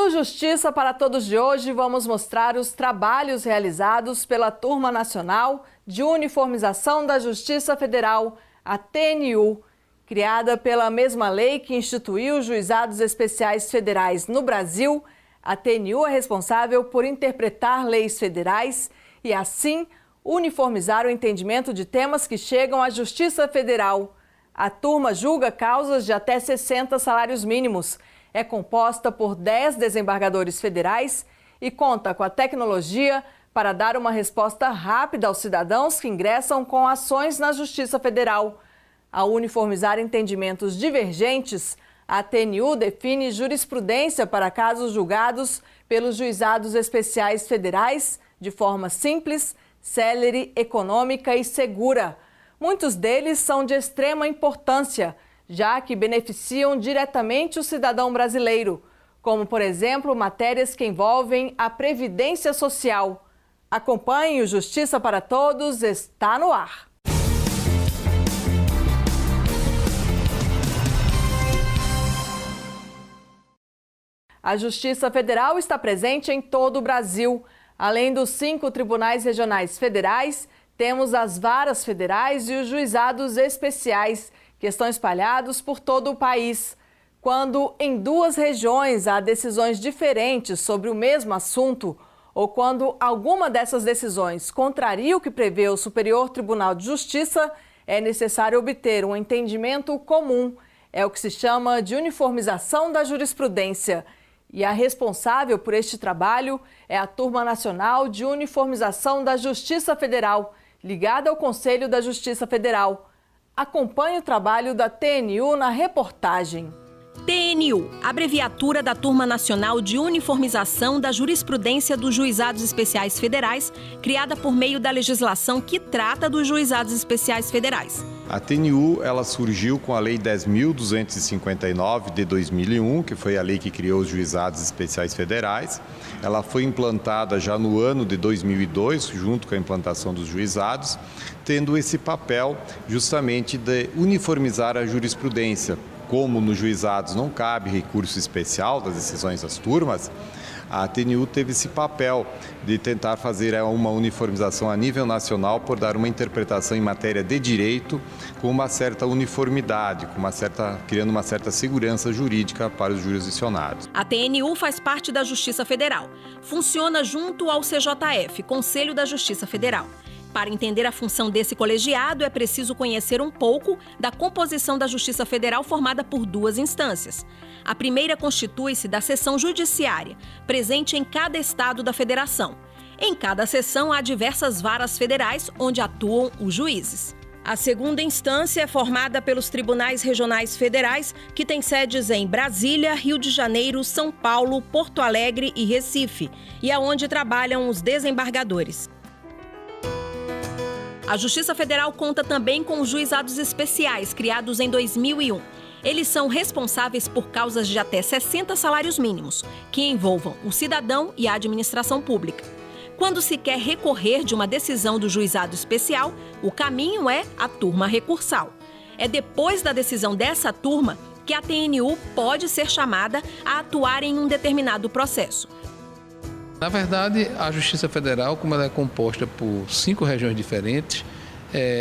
No Justiça para Todos de hoje, vamos mostrar os trabalhos realizados pela Turma Nacional de Uniformização da Justiça Federal, a TNU, criada pela mesma lei que instituiu os juizados especiais federais no Brasil. A TNU é responsável por interpretar leis federais e, assim, uniformizar o entendimento de temas que chegam à Justiça Federal. A turma julga causas de até 60 salários mínimos. É composta por 10 desembargadores federais e conta com a tecnologia para dar uma resposta rápida aos cidadãos que ingressam com ações na Justiça Federal. Ao uniformizar entendimentos divergentes, a TNU define jurisprudência para casos julgados pelos juizados especiais federais de forma simples, célere, econômica e segura. Muitos deles são de extrema importância, já que beneficiam diretamente o cidadão brasileiro, como, por exemplo, matérias que envolvem a Previdência Social. Acompanhe o Justiça para Todos, está no ar. A Justiça Federal está presente em todo o Brasil. Além dos 5 tribunais regionais federais, temos as varas federais e os juizados especiais, que estão espalhados por todo o país. Quando em 2 regiões há decisões diferentes sobre o mesmo assunto, ou quando alguma dessas decisões contraria o que prevê o Superior Tribunal de Justiça, é necessário obter um entendimento comum. É o que se chama de uniformização da jurisprudência. E a responsável por este trabalho é a Turma Nacional de Uniformização da Justiça Federal, ligada ao Conselho da Justiça Federal. Acompanhe o trabalho da TNU na reportagem. TNU, abreviatura da Turma Nacional de Uniformização da Jurisprudência dos Juizados Especiais Federais, criada por meio da legislação que trata dos Juizados Especiais Federais. A TNU ela surgiu com a Lei 10.259 de 2001, que foi a lei que criou os Juizados Especiais Federais. Ela foi implantada já no ano de 2002, junto com a implantação dos juizados, tendo esse papel justamente de uniformizar a jurisprudência. Como nos juizados não cabe recurso especial das decisões das turmas, a TNU teve esse papel de tentar fazer uma uniformização a nível nacional por dar uma interpretação em matéria de direito com uma certa uniformidade, criando uma certa segurança jurídica para os jurisdicionados. A TNU faz parte da Justiça Federal. Funciona junto ao CJF, Conselho da Justiça Federal. Para entender a função desse colegiado, é preciso conhecer um pouco da composição da Justiça Federal, formada por 2 instâncias. A primeira constitui-se da seção judiciária, presente em cada estado da federação. Em cada seção há diversas varas federais, onde atuam os juízes. A segunda instância é formada pelos tribunais regionais federais, que têm sedes em Brasília, Rio de Janeiro, São Paulo, Porto Alegre e Recife, e aonde trabalham os desembargadores. A Justiça Federal conta também com os juizados especiais, criados em 2001. Eles são responsáveis por causas de até 60 salários mínimos, que envolvam o cidadão e a administração pública. Quando se quer recorrer de uma decisão do juizado especial, o caminho é a turma recursal. É depois da decisão dessa turma que a TNU pode ser chamada a atuar em um determinado processo. Na verdade, a Justiça Federal, como ela é composta por 5 regiões diferentes,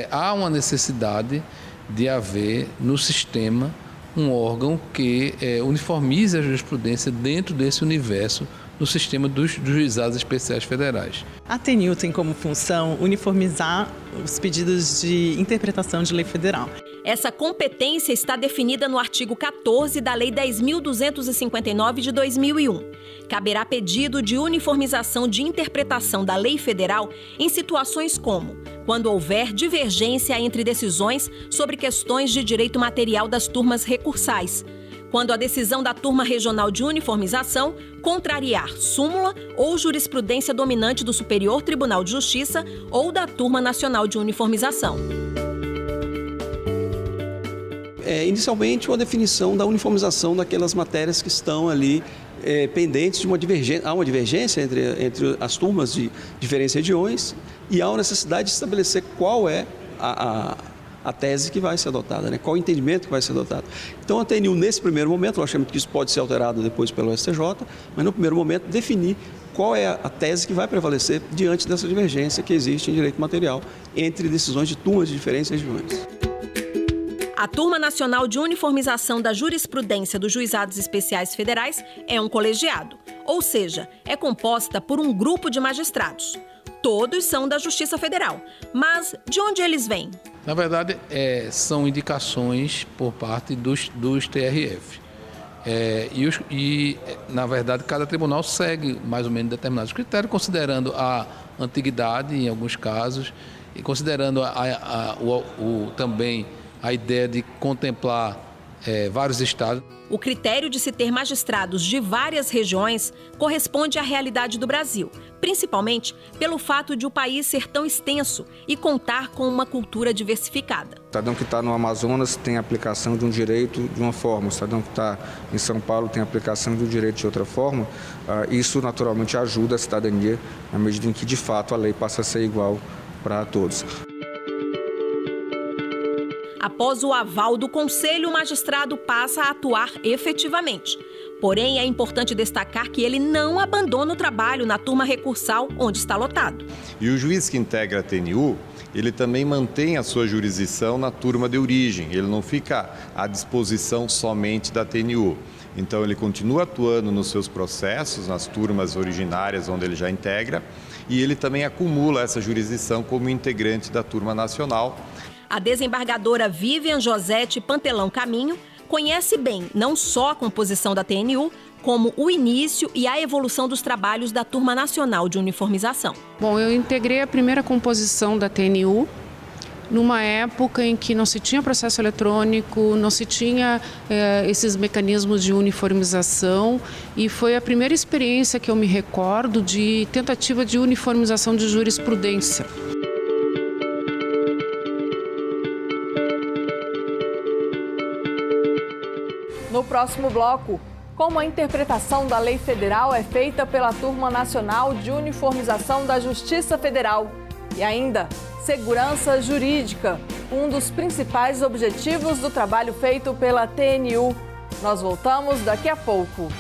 há uma necessidade de haver no sistema um órgão que uniformize a jurisprudência dentro desse universo no sistema dos juizados especiais federais. A TNU tem como função uniformizar os pedidos de interpretação de lei federal. Essa competência está definida no artigo 14 da Lei 10.259 de 2001. Caberá pedido de uniformização de interpretação da lei federal em situações como quando houver divergência entre decisões sobre questões de direito material das turmas recursais, quando a decisão da turma regional de uniformização contrariar súmula ou jurisprudência dominante do Superior Tribunal de Justiça ou da Turma Nacional de Uniformização. Inicialmente, uma definição da uniformização daquelas matérias que estão ali pendentes de uma divergência. Há uma divergência entre as turmas de diferentes regiões e há uma necessidade de estabelecer qual é a tese que vai ser adotada, né? Qual o entendimento que vai ser adotado. Então, a TNU, nesse primeiro momento, logicamente que isso pode ser alterado depois pelo STJ, mas no primeiro momento, definir qual é a tese que vai prevalecer diante dessa divergência que existe em direito material entre decisões de turmas de diferentes regiões. A Turma Nacional de Uniformização da Jurisprudência dos Juizados Especiais Federais é um colegiado, ou seja, é composta por um grupo de magistrados. Todos são da Justiça Federal, mas de onde eles vêm? Na verdade, são indicações por parte dos TRF. Na verdade, cada tribunal segue mais ou menos determinados critérios, considerando a antiguidade em alguns casos e considerando também a ideia de contemplar vários estados. O critério de se ter magistrados de várias regiões corresponde à realidade do Brasil, principalmente pelo fato de o país ser tão extenso e contar com uma cultura diversificada. O cidadão que está no Amazonas tem aplicação de um direito de uma forma, o cidadão que está em São Paulo tem aplicação de um direito de outra forma. Isso naturalmente ajuda a cidadania na medida em que, de fato, a lei passa a ser igual para todos. Após o aval do Conselho, o magistrado passa a atuar efetivamente. Porém, é importante destacar que ele não abandona o trabalho na turma recursal, onde está lotado. E o juiz que integra a TNU, ele também mantém a sua jurisdição na turma de origem. Ele não fica à disposição somente da TNU. Então, ele continua atuando nos seus processos, nas turmas originárias onde ele já integra, e ele também acumula essa jurisdição como integrante da turma nacional. A desembargadora Vivian Josete Pantelão Caminho conhece bem não só a composição da TNU, como o início e a evolução dos trabalhos da Turma Nacional de Uniformização. Bom, eu integrei a primeira composição da TNU numa época em que não se tinha processo eletrônico, não se tinha esses mecanismos de uniformização, e foi a primeira experiência que eu me recordo de tentativa de uniformização de jurisprudência. No próximo bloco, como a interpretação da lei federal é feita pela Turma Nacional de Uniformização da Justiça Federal. E ainda, segurança jurídica, um dos principais objetivos do trabalho feito pela TNU. Nós voltamos daqui a pouco.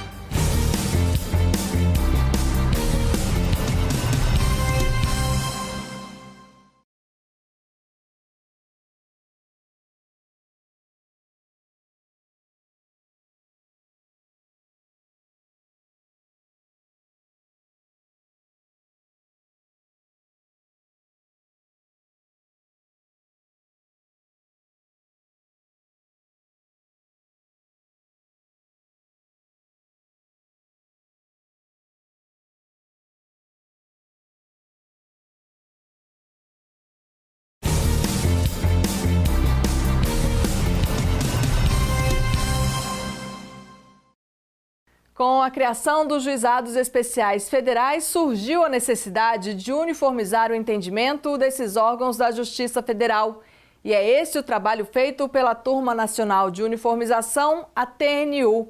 Com a criação dos juizados especiais federais, surgiu a necessidade de uniformizar o entendimento desses órgãos da Justiça Federal. E é esse o trabalho feito pela Turma Nacional de Uniformização, a TNU.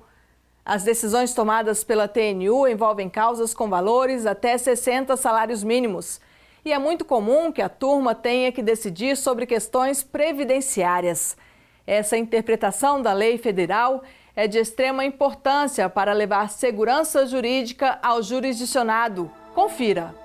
As decisões tomadas pela TNU envolvem causas com valores até 60 salários mínimos. E é muito comum que a turma tenha que decidir sobre questões previdenciárias. Essa interpretação da lei federal é de extrema importância para levar segurança jurídica ao jurisdicionado. Confira.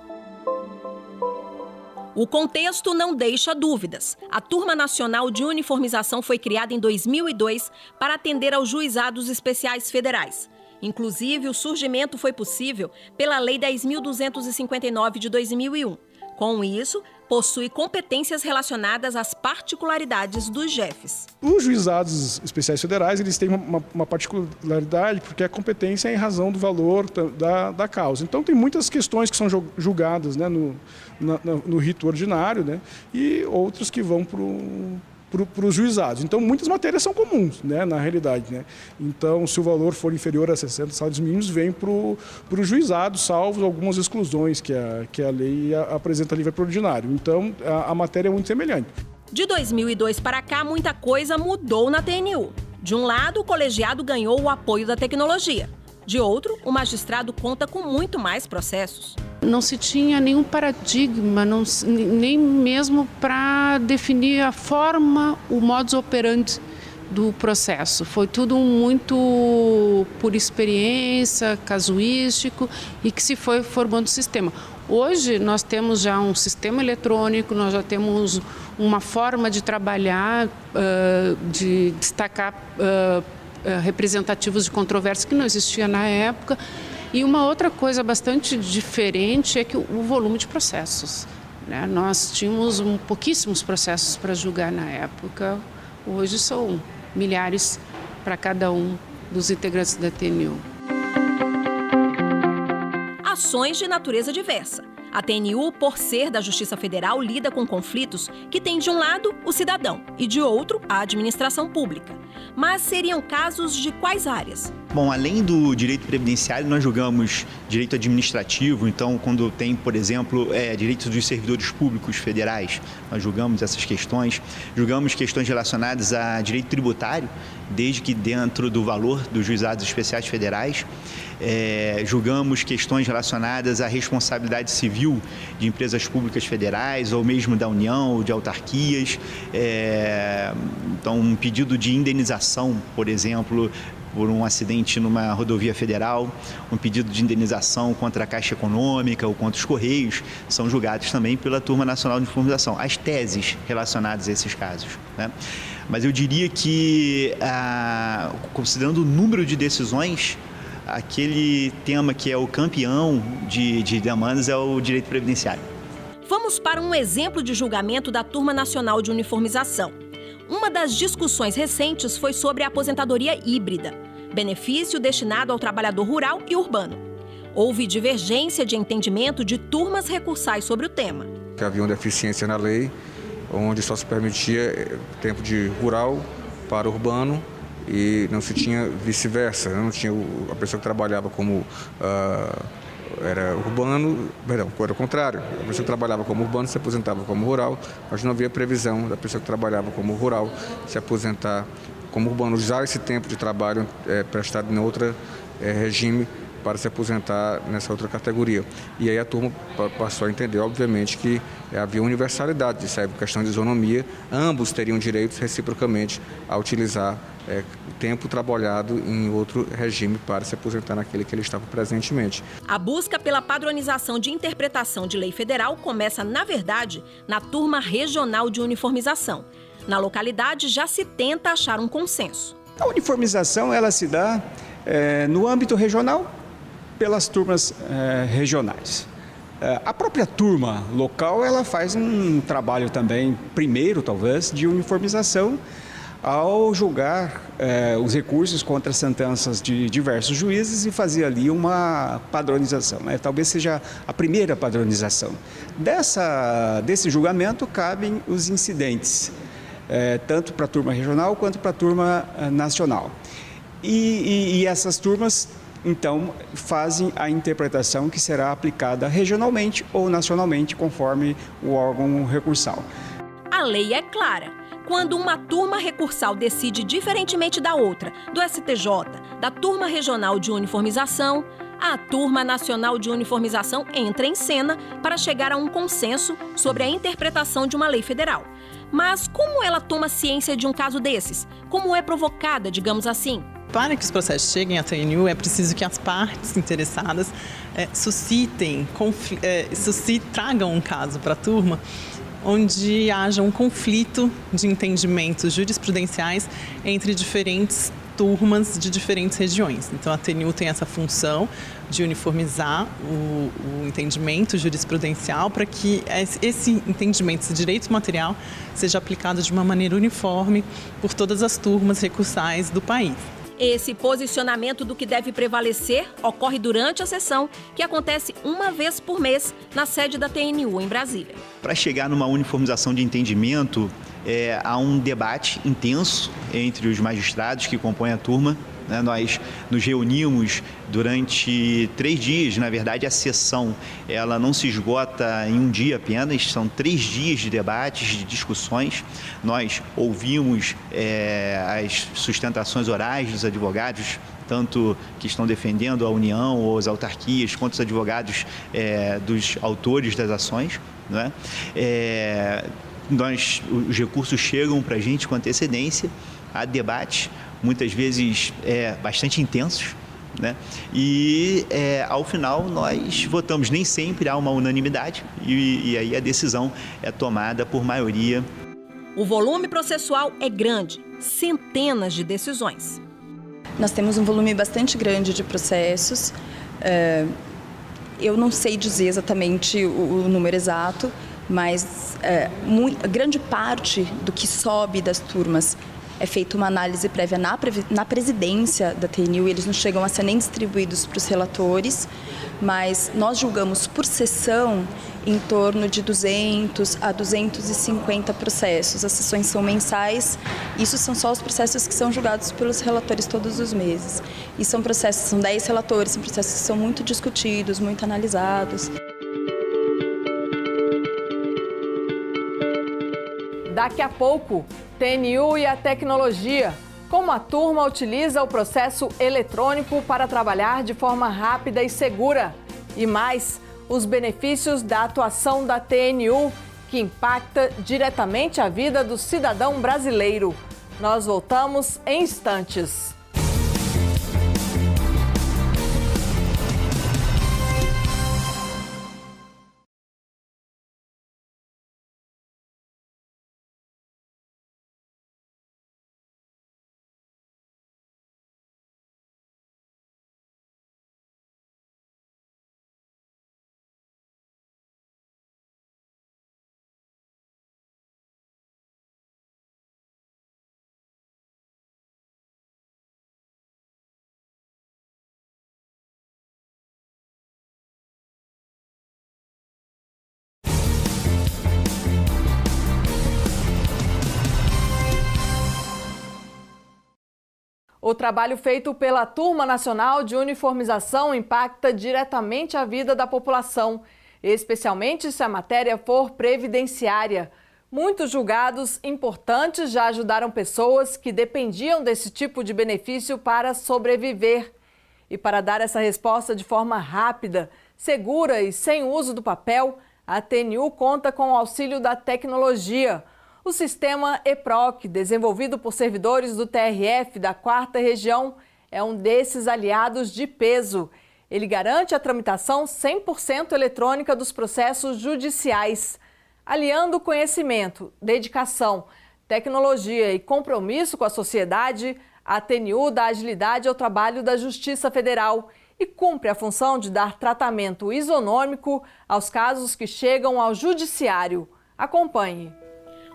O contexto não deixa dúvidas. A Turma Nacional de Uniformização foi criada em 2002 para atender aos juizados especiais federais. Inclusive, o surgimento foi possível pela Lei 10.259 de 2001. Com isso, possui competências relacionadas às particularidades dos jefes. Os juizados especiais federais, eles têm uma particularidade, porque a competência é em razão do valor da causa. Então, tem muitas questões que são julgadas, né, no rito ordinário, né, e outras que vão para os juizados. Então, muitas matérias são comuns, né, na realidade, né? Então, se o valor for inferior a 60 salários mínimos, vem para o juizado, salvo algumas exclusões que a lei apresenta livre para o ordinário. Então, a matéria é muito semelhante. De 2002 para cá, muita coisa mudou na TNU. De um lado, o colegiado ganhou o apoio da tecnologia. De outro, o magistrado conta com muito mais processos. Não se tinha nenhum paradigma, nem mesmo para definir a forma, o modus operandi do processo. Foi tudo muito por experiência, casuístico, e que se foi formando o sistema. Hoje nós temos já um sistema eletrônico, nós já temos uma forma de trabalhar, de destacar representativos de controvérsia que não existia na época. E uma outra coisa bastante diferente é que o volume de processos, né? Nós tínhamos pouquíssimos processos para julgar na época, hoje são milhares para cada um dos integrantes da TNU. Ações de natureza diversa. A TNU, por ser da Justiça Federal, lida com conflitos que tem de um lado o cidadão e de outro a administração pública. Mas seriam casos de quais áreas? Bom, além do direito previdenciário, nós julgamos direito administrativo. Então, quando tem, por exemplo, direitos dos servidores públicos federais, nós julgamos essas questões. Julgamos questões relacionadas a direito tributário, desde que dentro do valor dos juizados especiais federais. Julgamos questões relacionadas à responsabilidade civil de empresas públicas federais ou mesmo da União ou de autarquias. Então, um pedido de indenização, por exemplo, por um acidente numa rodovia federal, um pedido de indenização contra a Caixa Econômica ou contra os Correios, são julgados também pela Turma Nacional de Uniformização. As teses relacionadas a esses casos, né? Mas eu diria que, considerando o número de decisões, aquele tema que é o campeão de demandas é o direito previdenciário. Vamos para um exemplo de julgamento da Turma Nacional de Uniformização. Uma das discussões recentes foi sobre a aposentadoria híbrida, benefício destinado ao trabalhador rural e urbano. Houve divergência de entendimento de turmas recursais sobre o tema. Havia uma deficiência na lei, onde só se permitia tempo de rural para urbano e não se tinha vice-versa, não tinha a pessoa que trabalhava como era urbano, perdão, era o contrário, a pessoa que trabalhava como urbano se aposentava como rural, mas não havia previsão da pessoa que trabalhava como rural se aposentar como urbano, usar esse tempo de trabalho prestado em outro regime para se aposentar nessa outra categoria. E aí a turma passou a entender, obviamente, que havia universalidade, isso é questão de isonomia, ambos teriam direitos reciprocamente a utilizar tempo trabalhado em outro regime para se aposentar naquele que ele estava presentemente. A busca pela padronização de interpretação de lei federal começa, na verdade, na Turma Regional de Uniformização. Na localidade já se tenta achar um consenso. A uniformização ela se dá no âmbito regional pelas turmas regionais. A própria turma local ela faz um trabalho também, primeiro talvez, de uniformização ao julgar os recursos contra sentenças de diversos juízes e fazer ali uma padronização. Talvez seja a primeira padronização. Desse julgamento cabem os incidentes, tanto para a turma regional quanto para a turma nacional. E essas turmas, então, fazem a interpretação que será aplicada regionalmente ou nacionalmente, conforme o órgão recursal. A lei é clara. Quando uma turma recursal decide diferentemente da outra, do STJ, da Turma Regional de Uniformização, a Turma Nacional de Uniformização entra em cena para chegar a um consenso sobre a interpretação de uma lei federal. Mas como ela toma ciência de um caso desses? Como é provocada, digamos assim? Para que os processos cheguem à TNU, é preciso que as partes interessadas tragam um caso para a turma onde haja um conflito de entendimentos jurisprudenciais entre diferentes turmas de diferentes regiões. Então, a TNU tem essa função de uniformizar o entendimento jurisprudencial para que esse entendimento, esse direito material, seja aplicado de uma maneira uniforme por todas as turmas recursais do país. Esse posicionamento do que deve prevalecer ocorre durante a sessão, que acontece uma vez por mês na sede da TNU em Brasília. Para chegar numa uniformização de entendimento, há um debate intenso entre os magistrados que compõem a turma. Nós nos reunimos durante 3 dias, na verdade a sessão ela não se esgota em um dia apenas, são 3 dias de debates, de discussões. Nós ouvimos as sustentações orais dos advogados tanto que estão defendendo a União ou as autarquias, quanto os advogados dos autores das ações, não é? Os recursos chegam para a gente com antecedência, há debates, muitas vezes bastante intensos, né? E ao final nós votamos, nem sempre há uma unanimidade e aí a decisão é tomada por maioria. O volume processual é grande, centenas de decisões. Nós temos um volume bastante grande de processos. Eu não sei dizer exatamente o número exato, mas grande parte do que sobe das turmas é feita uma análise prévia na presidência da TNU, e eles não chegam a ser nem distribuídos para os relatores, mas nós julgamos por sessão em torno de 200 a 250 processos. As sessões são mensais, isso são só os processos que são julgados pelos relatores todos os meses. E são 10 relatores, são processos que são muito discutidos, muito analisados. Daqui a pouco, TNU e a tecnologia. Como a turma utiliza o processo eletrônico para trabalhar de forma rápida e segura. E mais, os benefícios da atuação da TNU, que impacta diretamente a vida do cidadão brasileiro. Nós voltamos em instantes. O trabalho feito pela Turma Nacional de Uniformização impacta diretamente a vida da população, especialmente se a matéria for previdenciária. Muitos julgados importantes já ajudaram pessoas que dependiam desse tipo de benefício para sobreviver. E para dar essa resposta de forma rápida, segura e sem uso do papel, a TNU conta com o auxílio da tecnologia. O sistema EPROC, desenvolvido por servidores do TRF da 4ª Região, é um desses aliados de peso. Ele garante a tramitação 100% eletrônica dos processos judiciais. Aliando conhecimento, dedicação, tecnologia e compromisso com a sociedade, a TNU dá agilidade ao trabalho da Justiça Federal e cumpre a função de dar tratamento isonômico aos casos que chegam ao Judiciário. Acompanhe.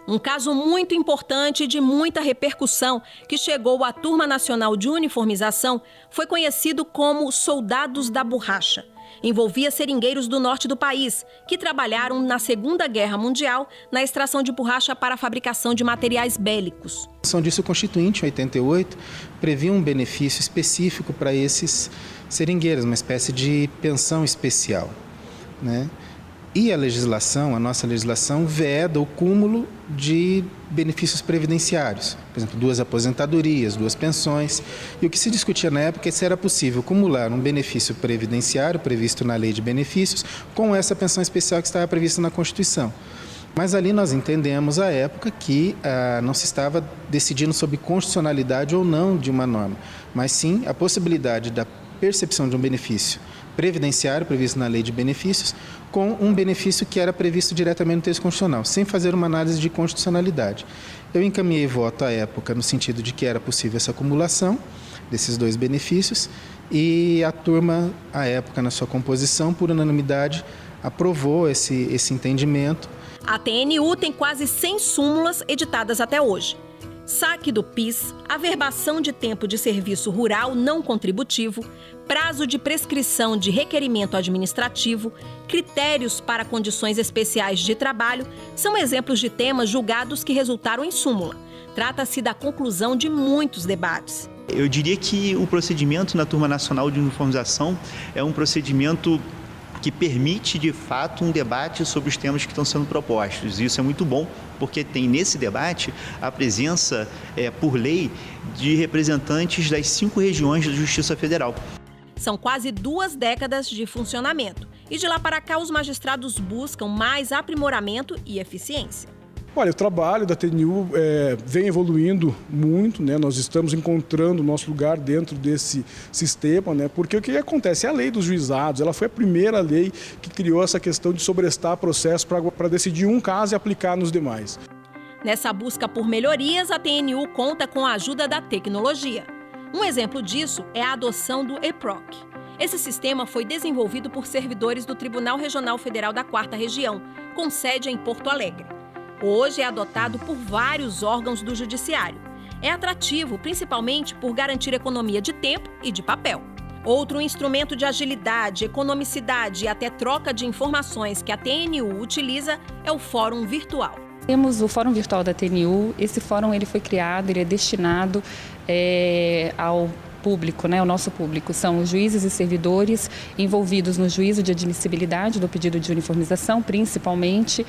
Um caso muito importante e de muita repercussão que chegou à Turma Nacional de Uniformização foi conhecido como Soldados da Borracha. Envolvia seringueiros do norte do país, que trabalharam na Segunda Guerra Mundial na extração de borracha para a fabricação de materiais bélicos. A Constituição disso Constituinte, em 88, previa um benefício específico para esses seringueiros, uma espécie de pensão especial, né? E a nossa legislação, veda o cúmulo de benefícios previdenciários. Por exemplo, 2 aposentadorias, 2 pensões. E o que se discutia na época é se era possível acumular um benefício previdenciário previsto na Lei de Benefícios com essa pensão especial que estava prevista na Constituição. Mas ali nós entendemos, à época, que não se estava decidindo sobre constitucionalidade ou não de uma norma, mas sim a possibilidade da percepção de um benefício previdenciário previsto na Lei de Benefícios com um benefício que era previsto diretamente no texto constitucional, sem fazer uma análise de constitucionalidade. Eu encaminhei voto à época no sentido de que era possível essa acumulação desses 2 benefícios e a turma, à época, na sua composição, por unanimidade, aprovou esse entendimento. A TNU tem quase 100 súmulas editadas até hoje. Saque do PIS, averbação de tempo de serviço rural não contributivo, prazo de prescrição de requerimento administrativo, critérios para condições especiais de trabalho, são exemplos de temas julgados que resultaram em súmula. Trata-se da conclusão de muitos debates. Eu diria que o procedimento na Turma Nacional de Uniformização é um procedimento que permite, de fato, um debate sobre os temas que estão sendo propostos. E isso é muito bom, porque tem nesse debate a presença, por lei, de representantes das 5 regiões da Justiça Federal. São quase 2 décadas de funcionamento. E de lá para cá, os magistrados buscam mais aprimoramento e eficiência. Olha, o trabalho da TNU vem evoluindo muito, né? Nós estamos encontrando o nosso lugar dentro desse sistema, né? Porque o que acontece? A lei dos juizados, ela foi a primeira lei que criou essa questão de sobrestar processo para decidir um caso e aplicar nos demais. Nessa busca por melhorias, a TNU conta com a ajuda da tecnologia. Um exemplo disso é a adoção do EPROC. Esse sistema foi desenvolvido por servidores do Tribunal Regional Federal da 4ª Região, com sede em Porto Alegre. Hoje é adotado por vários órgãos do Judiciário. É atrativo, principalmente por garantir economia de tempo e de papel. Outro instrumento de agilidade, economicidade e até troca de informações que a TNU utiliza é o Fórum Virtual. Temos o Fórum Virtual da TNU. Esse fórum ele foi criado, ele é destinado ao público, né? O nosso público são os juízes e servidores envolvidos no juízo de admissibilidade do pedido de uniformização, principalmente.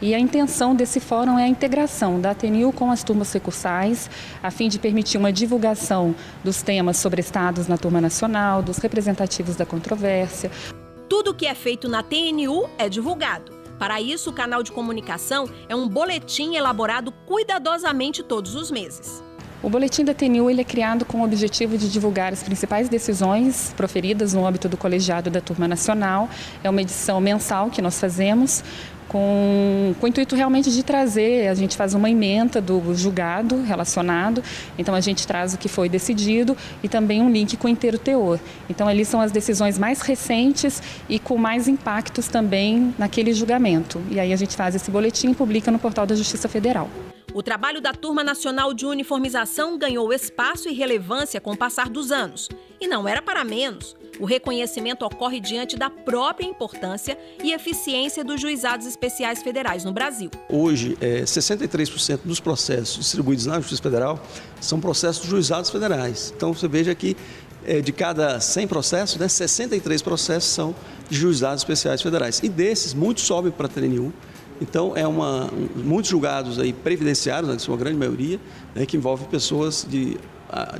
E a intenção desse fórum é a integração da TNU com as turmas recursais, a fim de permitir uma divulgação dos temas sobrestados na turma nacional, dos representativos da controvérsia. Tudo que é feito na TNU é divulgado. Para isso, o canal de comunicação é um boletim elaborado cuidadosamente todos os meses. O boletim da TNU ele é criado com o objetivo de divulgar as principais decisões proferidas no âmbito do colegiado da Turma Nacional. É uma edição mensal que nós fazemos com o intuito realmente de trazer, a gente faz uma ementa do julgado relacionado, então a gente traz o que foi decidido e também um link com o inteiro teor. Então ali são as decisões mais recentes e com mais impactos também naquele julgamento. E aí a gente faz esse boletim e publica no portal da Justiça Federal. O trabalho da Turma Nacional de Uniformização ganhou espaço e relevância com o passar dos anos. E não era para menos. O reconhecimento ocorre diante da própria importância e eficiência dos juizados especiais federais no Brasil. Hoje, 63% dos processos distribuídos na Justiça Federal são processos de juizados federais. Então, você veja que de cada 100 processos, 63 processos são de juizados especiais federais. E desses, muitos sobem para a TNU. Então, muitos julgados aí previdenciários, né, que são a grande maioria, né, que envolve pessoas de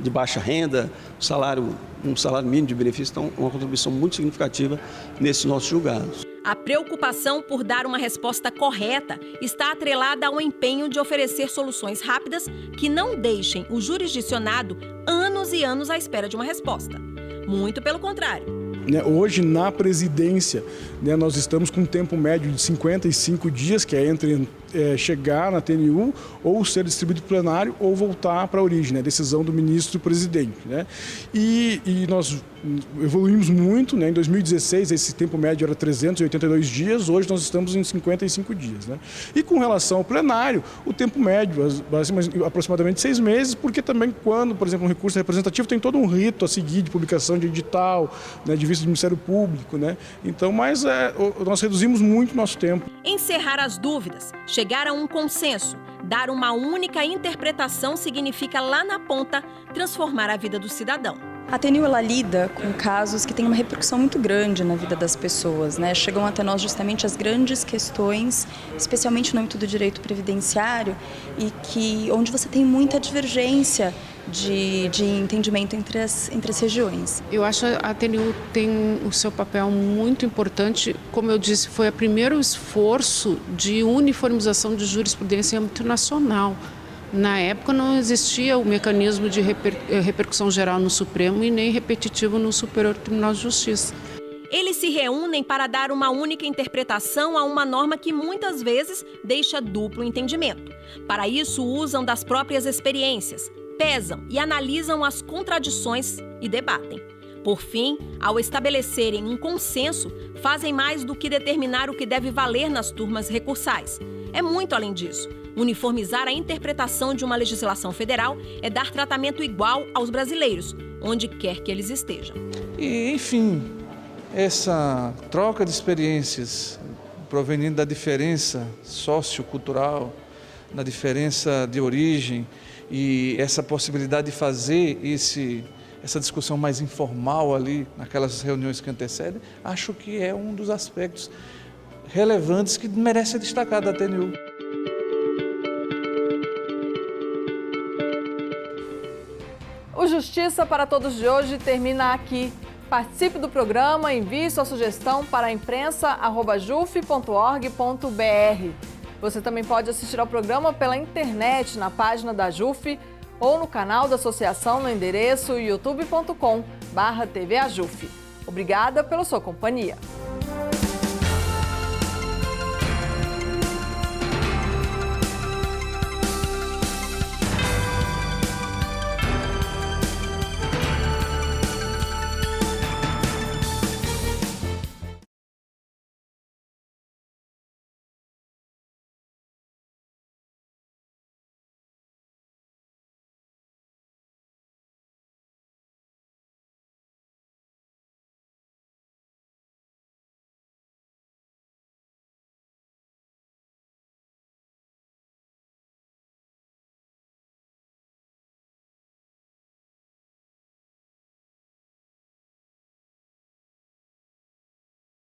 baixa renda, um salário mínimo de benefício, então uma contribuição muito significativa nesses nossos julgados. A preocupação por dar uma resposta correta está atrelada ao empenho de oferecer soluções rápidas que não deixem o jurisdicionado anos e anos à espera de uma resposta. Muito pelo contrário. Hoje, na presidência, nós estamos com um tempo médio de 55 dias, que é entre chegar na TNU ou ser distribuído para o plenário ou voltar para a origem, decisão do ministro e presidente. E nós evoluímos muito, em 2016 esse tempo médio era 382 dias, hoje nós estamos em 55 dias. E com relação ao plenário, o tempo médio aproximadamente 6 meses, porque também quando, por exemplo, um recurso representativo tem todo um rito a seguir de publicação de edital, de vista do Ministério Público. Então, mas nós reduzimos muito o nosso tempo. Encerrar as dúvidas, chegar a um consenso, dar uma única interpretação significa lá na ponta transformar a vida do cidadão. A TNU ela lida com casos que têm uma repercussão muito grande na vida das pessoas, Chegam até nós justamente as grandes questões, especialmente no âmbito do direito previdenciário, e onde você tem muita divergência de entendimento entre as regiões. Eu acho que a TNU tem o seu papel muito importante. Como eu disse, foi o primeiro esforço de uniformização de jurisprudência em âmbito nacional. Na época não existia o mecanismo de repercussão geral no Supremo e nem repetitivo no Superior Tribunal de Justiça. Eles se reúnem para dar uma única interpretação a uma norma que muitas vezes deixa duplo entendimento. Para isso, usam das próprias experiências, pesam e analisam as contradições e debatem. Por fim, ao estabelecerem um consenso, fazem mais do que determinar o que deve valer nas turmas recursais. É muito além disso. Uniformizar a interpretação de uma legislação federal é dar tratamento igual aos brasileiros, onde quer que eles estejam. E, enfim, essa troca de experiências proveniente da diferença sociocultural, da diferença de origem, e essa possibilidade de fazer essa discussão mais informal ali, naquelas reuniões que antecedem, acho que é um dos aspectos relevantes que merece ser destacado da TNU. O Justiça para Todos de hoje termina aqui. Participe do programa, envie sua sugestão para imprensa@juf.org.br. Você também pode assistir ao programa pela internet, na página da JUF ou no canal da associação no endereço youtube.com/tvajuf. Obrigada pela sua companhia.